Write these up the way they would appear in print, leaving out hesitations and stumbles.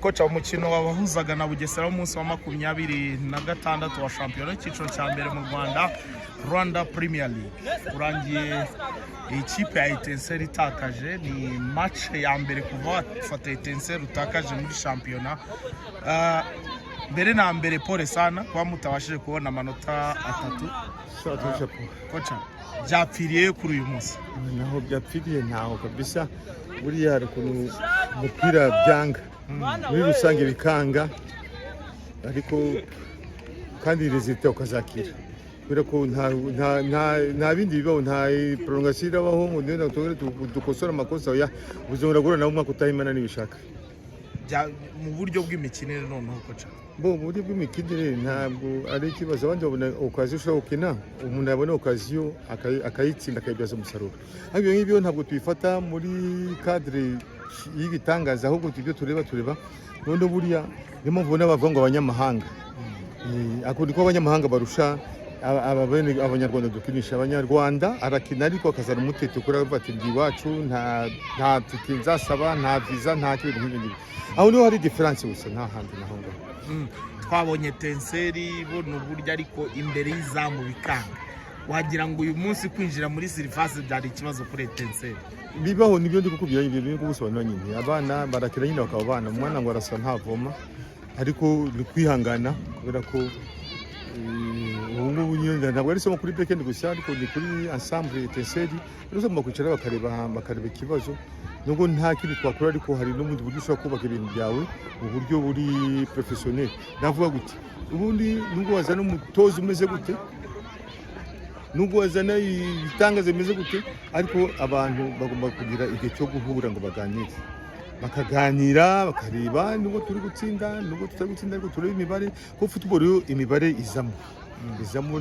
koca umukino wabahuzaga na Bugesera umunsi wa 26 wa shampiyona cyiciro cya mbere mu Rwanda Premier League urangiye ikipe ya Etincelle itakaje ni match ya mbere kuva wafata Etincelle utakaje muri shampiyona. Mbere na mbere pole sana kwa mutabashije kubona amanota 3. Kocha byapfiriye kuri uyu munsi. Naho byapfiriye ntaho kabisa, buriya rukuntu umupira byanga muri rusange bikanga, ariko kandi rezita ukazakira kubera ko nta bindi bibaho, nta prolongation irabaho ngo ndenda dukosora amakosa ya uzongera gura nawo mwaka utahimana nibishaka mu buryo bw'imikinire. Noneho koca mu buryo bw'imikinire ntabwo ari ikibazo, abandi babona okaziyo ushobora gukina, umuntu yabona okaziyo akayitsinda akayibyaza umusaruro. Ariko ibyo ntabwo tubifata muri cadre y'igitangaza, ahubwo ibyo tureba none buriya niyo mpamvu ubona bavuga ngo abanyamahanga akunda ko abanyamahanga barusha abanyarwanda dukinisha. Abanyarwanda arakina ariko akazana umuteto kuri bati iwacu nta tukinzasaba nta visa nta kintu nk'ibyo, aho niho hari difference gusa, nta handi naho ngaho. Twabonye Etincelle bona uburyo ariko imbere y'izamu bikanga, wagira ngo uyu munsi kwinjira muri surface byari ikibazo kuri Etincelle. Bibaho nibyo ndi kukubwira, ibyo biri kubusobanura nyine, abana barakira nyine bakaba abana, umwana ngo arasa ntavoma, ariko ni kwihangana kubera ko ubu ntabwo ari isomo kuri Bekend gusa, ariko ni kuri ensemble Etincelle urusoma kwicara bakareba ikibazo, nubwo nta kindi twakora, ariko hari n'ubundi buryo ushobora kubaka ibintu byawe mu buryo buri professionnel. Navuga gute, ubundi nubwo wazana umutoza umeze gute, nubwo wazana ibitangaza bimeze gute, ariko abantu bagomba kugira igihe cyo guhura ngo baganire, bakaganira bakareba nubwo turi gutsinda nubwo tutari gutsinda, ariko tureba imibare ko football yo imibare izamo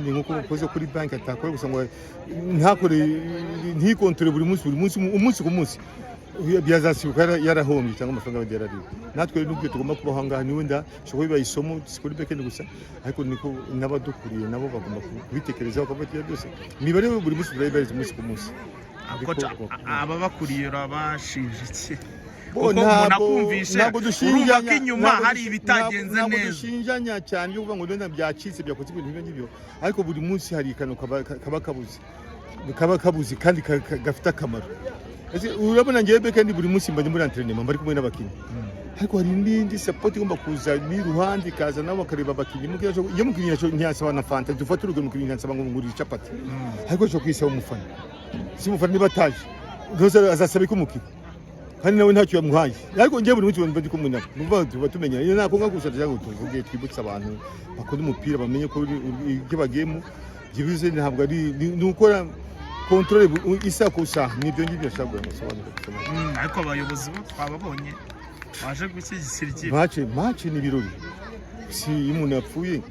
ni nkuko ukoze kuri bank atakora gusa ngo ntakore ntikontrole buri munsi umunsi ku munsi byazasibuka yarahombye cyangwa amafaranga bagera ari. Natwe n'ubwo tugomba kubaho ngaha ni wenda shobora biba isomo kuri Bekend gusa, ariko niko n'abadukuriye nabo bagomba kubitekerezaho bakabagira byose imibare buri munsi turayibariza umunsi ku munsi. Aba bakuriye abashinje iki ntabwo dushinjanya inyuma hari ibitagenze neza, ntabwo dushinjanya cyane yo kuvuga ngo ndenda byacitse byakoze ibintu nk'ibyo, ariko buri munsi hari ikantu kaba kabuze kandi gafite akamaro. Urabona ngewe Bekend buri munsi mba muri entraînement bari kumwe n'abakinnyi, ariko hari n'indi support igomba kuza n'iruhande ikaza nabo bakareba abakinnyi. Iyo mukinnyi ntiyasaba na fanta, dufata urugero mukinnyi ntiyasaba ngo ngurire capati, ariko cyo kwisaba umufana, si umufana niba ataje azasaba ko umukinnyi kandi nawe ntacyo yamuhaye, ariko ngewe buri munsi mba ndi kumwe nabo, nuvuga tuba tumenya iyo nako ngagusa cyangwa tuvuge twibutsa abantu bakora umupira bamenye ko ibyo bagiyemo gibize ntabwo ari nukora controle isa kusa nibyo ngibyo ashaka gusobanura. Ariko abayobozi bo twababonye baje gushyigikira iki match ni birori, si umuntu yapfuye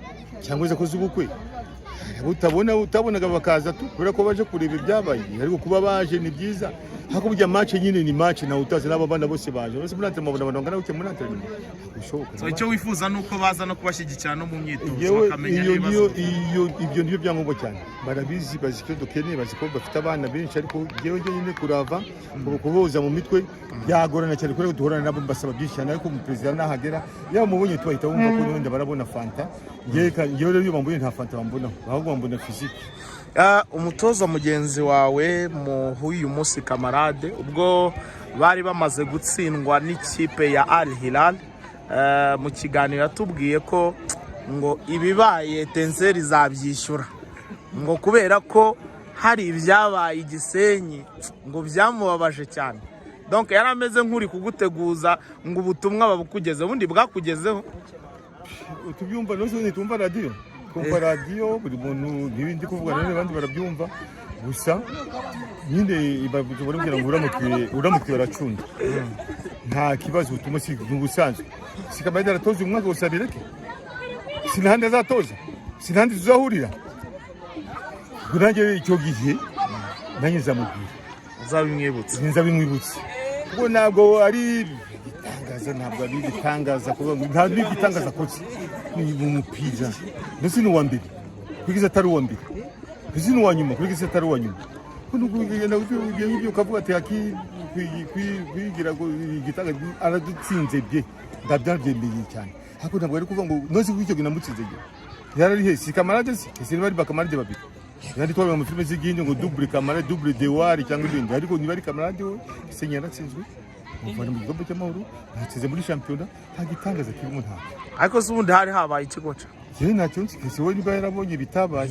cyangwa se akoze ubukwe utabonaga bakaza tu kubera ko baje kureba ibyabaye, ariko kuba baje ni byiza. Hako burya match nyine ni match, na utazi n'aba bana bose baje bose muri entraînement babona ngana uke muri entraînement bishoboka. So icyo wifuza nuko baza no kubashyigikira no mu myitozo bakamenya ibibazo. Ibyo nibyo byangombwa cyane, barabizi bazi ko dukeneye, bazi ko bafite abana benshi, ariko jewe nyine kurava kuboza mu mitwe byagorana cyane kubera duhorana nabo mbasaba byinshi cyane, ariko mu president nahagera yaba mubonye twahita wumva ko wenda barabona fanta, yewe rero bambuye nta fanta bambona, ahubwo bambona physique. Umutoza mugenzi wawe mu uyu munsi Kamarade ubwo bari bamaze gutsindwa n'ikipe ya Al Hilal, mu kiganiro yatubwiye ko ngo ibibaye Etincelle izabyishyura, ngo kubera ko hari ibyabaye Gisenyi ngo byamubabaje cyane. Donc yarameze nk'uri kuguteguza ngo ubutumwa babukugeze, ubundi bwakugezeho. Tubyumva no zo nitumva radio kumva radio buri muntu n'ibindi kuvuga n'abandi barabyumva gusa nyine ibabwira ngo uramukiye baracunda nta kibazo utuma si n'ubusanzwe sikamada aratoza umwaka wose bireke sinahandi azatoza sinahandi tuzahurira gurange icyo gihe nanjye nzamubwira nzabimwibutsa kuko ntabwo ari igitangaza, ntabwo ari igitangaza kuvuga ngo nta n'igitangaza kose ni umupira ndetse n'uwa mbere kwigiza atari uwa mbere kwigiza n'uwa nyuma kwigiza atari uwa nyuma kuno kugenda ibyo ukavuga ati kwigira ngo igitanga aradutsinze bye ndabyabyemeye cyane ariko ntabwo ari kuvuga ngo nozi w'icyo gina mutsinze gihe yarari si kamarade si bari bakamarade babiri yari twabaye mu filime z'iginyo ngo double camarade double devoir cyangwa ibindi ariko niba ari kamarade we senya yaratsinzwe umuvana mu gikombe cy'amahoro yatsinze muri championnat nta gitangaza kirimo nta ariko se ubundi hari habaye ikigoca yewe ntacyo nzi kese we niba yarabonye bitabaye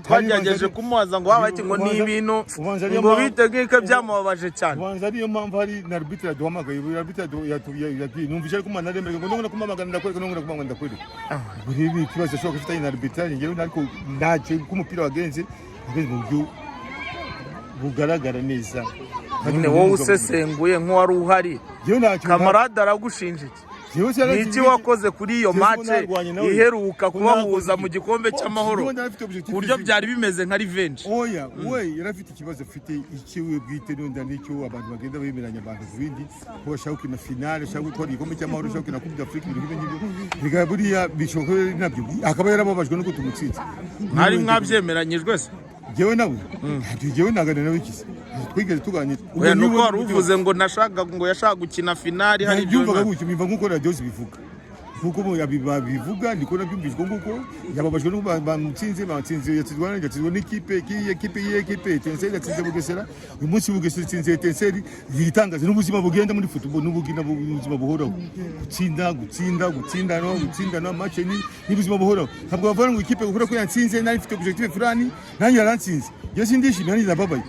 twagerageje kumubaza ngo habaye ngo ni ibintu ngo biteguye ko byamubabaje cyane ubanza ariyo mpamvu hari na arbitre yaduhamagaye arbitre yatubwiye numvise ko umwana aremera ngo ndongera kumamagana ndakwereka ndongera kumamagana ndakwereka buri ikibazo ashobora gufitanye na arbitre ngewe ariko ntacyo k'umupira wagenze mu buryo bugaragara neza nyine wowe usesenguye nk'uwari uhari kamarade aragushinja iki iki wakoze kuri iyo mace iheruka kubahuza mu gikombe cy'amahoro ku buryo byari bimeze nka revenge oya we yarafite ikibazo afite ikiwe bwite n'unda n'icyo abantu bagenda bemeranya abantu bindi ko bashaka gukina finale bashaka gutwara igikombe cy'amahoro bashaka gukina Coupe d'Afrique ibintu nk'ibyo bigaba buriya bishoboka nabyo akaba yarababajwe no gutumutsinze mwari mwabyemeranyijwe se jewe nawe jewe nagana nawe ikise twigeze tuganira oya nuko wari uvuze ngo nashaka ngo yashaka gukina finale hari ibyo byumvaga gutyo biva nkuko radio bivuga nkuko bivuga ndiko nabyumvishwe nkuko yababajwe no bamutsinze yatsinzwe n'ikipe Tenseri yatsinze Bugesera uyu munsi Bugesera itsinze Tenseri yitangaza n'ubuzima bugenda muri football n'ubugina ubuzima buhoraho gutsinda no match n'ubuzima buhoraho ntabwo bavuga ngo ikipe gukora ko yatsinze nari mfite objective fulani nanjye yarantsinze yo sindishimye nari nababaye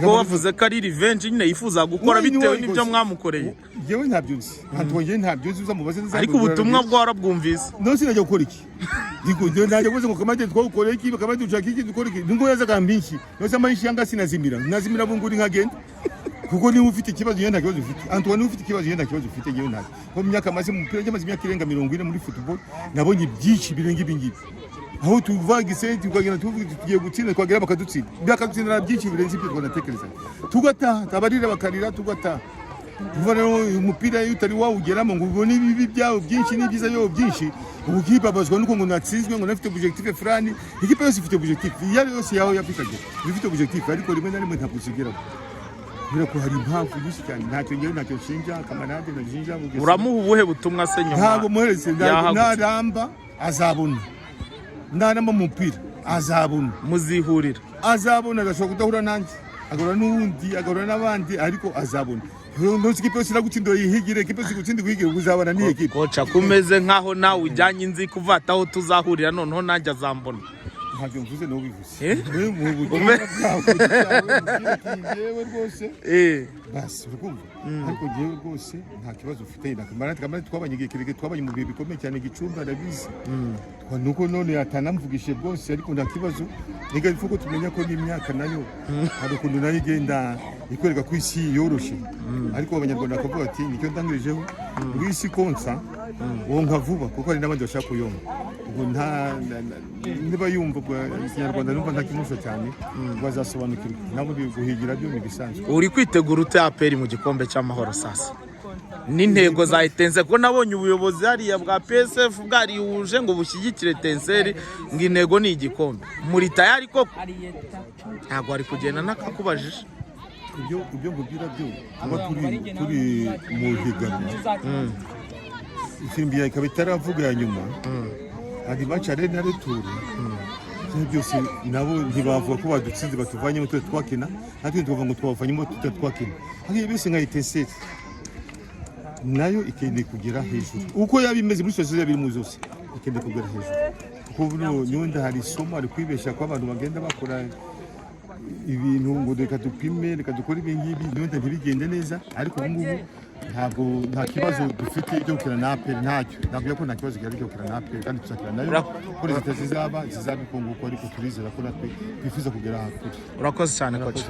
ko wavuze ko ari revenge nyine yifuza gukora bitewe n'ibyo mwamukoreye yewe ntabyo nzi ntabyo nzi uzamubaze ariko ubutumwa bwarabwumvise no sinajya gukora iki ndiko najya kuze ngo kamate twagukoreye iki bakamate ushaka iki dukora iki ngo yaza kambinshi no samanshi yanga sinazimira bunguri nkagenda kuko niba ufite ikibazo yenda kibazo ufite Antoine ufite ikibazo yenda kibazo ufite yewe ntabwo mu myaka maze mu mupira cyamaze imyaka irenga 40 muri football nabonye byinshi birenga ibingibi aho tuvagise tukagenda tugiye gutsinda twagera bakadutsinda byakadutsindira byinshi birenze ibyo twanatekereza tugataha tabarira bakarira tugataha Uvana umupira utari wawugeramo ngo ubone ibi byawo byinshi n'ibyiza byo byinshi ubukipa bazwa nuko ngo natsinzwe ngo nafite objective fulani ikipe yose ifite objective yari yose yaho yapitaje ifite objective ariko rimwe na rimwe ntabwo zigeraho bira ko hari impamvu nyinshi cyane ntacyo ngewe ntacyo shinja kamarade na jinja uramuha ubuhe butumwa se nyuma ntabwo muhereze naramba azabona ndanamba mupira azabona muzihurira azabona agashobora kudahura nanjye agahura n'uwundi agahura n'abandi ariko azabona ntuzi ikipe yose iragutsinda yihigire ikipe yose igutsinda guhigire uzabana n'iyi kipe koca kumeze nkaho nawe ujyanye inzi kuvataho tuzahurira noneho nanjye azambona ntabyo mvuze n'uwo bivuze mu butumwa bwawe rwose basi urukumva ariko ngewe rwose nta kibazo ufite kamarade twabanye igihe kirekire twabanye mu bihe bikomeye cyane Gicumbi arabizi nuko none yatanamvugishije rwose ariko nta kibazo niga ifuko tumenya ko n'imyaka nayo hari ukuntu nayo igenda ikwereka ku isi yoroshe ariko abanyarwanda bakavuga ati nicyo ndangirijeho ngo isi konsa wonka vuba kuko hari n'abandi bashaka kuyonka ubwo niba yumva ikinyarwanda numva ntakimusha cyane bazasobanukirwa nabo guhigira byo bisanzwe uri kwitegura ute APR mu gikombe cy'amahoro sasa n'intego za Tenseri ko nabonye ubuyobozi hariya bwa PSF bwarihuje ngo bushyigikire Tenseri ngo intego ni igikombe muri tayari ko ntabwo ari kugenda nakakubajije ibyo ngubwira byo kuba turi mu higanwa ifimbi ya ikaba itaravuga ya nyuma hari bacare na retour byose nabo ntibavuga ko badutsinze batuvanyemo twe twakina natwe tuvuga ngo twavanyemo twakina hari bese nka Tenseri nayo ikende kugera hejuru uko yabimeze muri sosiyete biri mu zose ikende kugera hejuru kuko nyunda hari isomo ari kwibesha ko abantu bagenda bakora ibintu ngo reka dupime reka dukora ibingibi nyunda ntibigende neza ariko ubu ngubu nta kibazo dufite cyo gukina na APR ntacyo ntabwo ko nta kibazo cyari cyo gukina na APR kandi tuzakina nayo kuri zitazizaba zizabikonguko ariko turizera ko natwe twifuza kugera hakuri urakoze cyane coach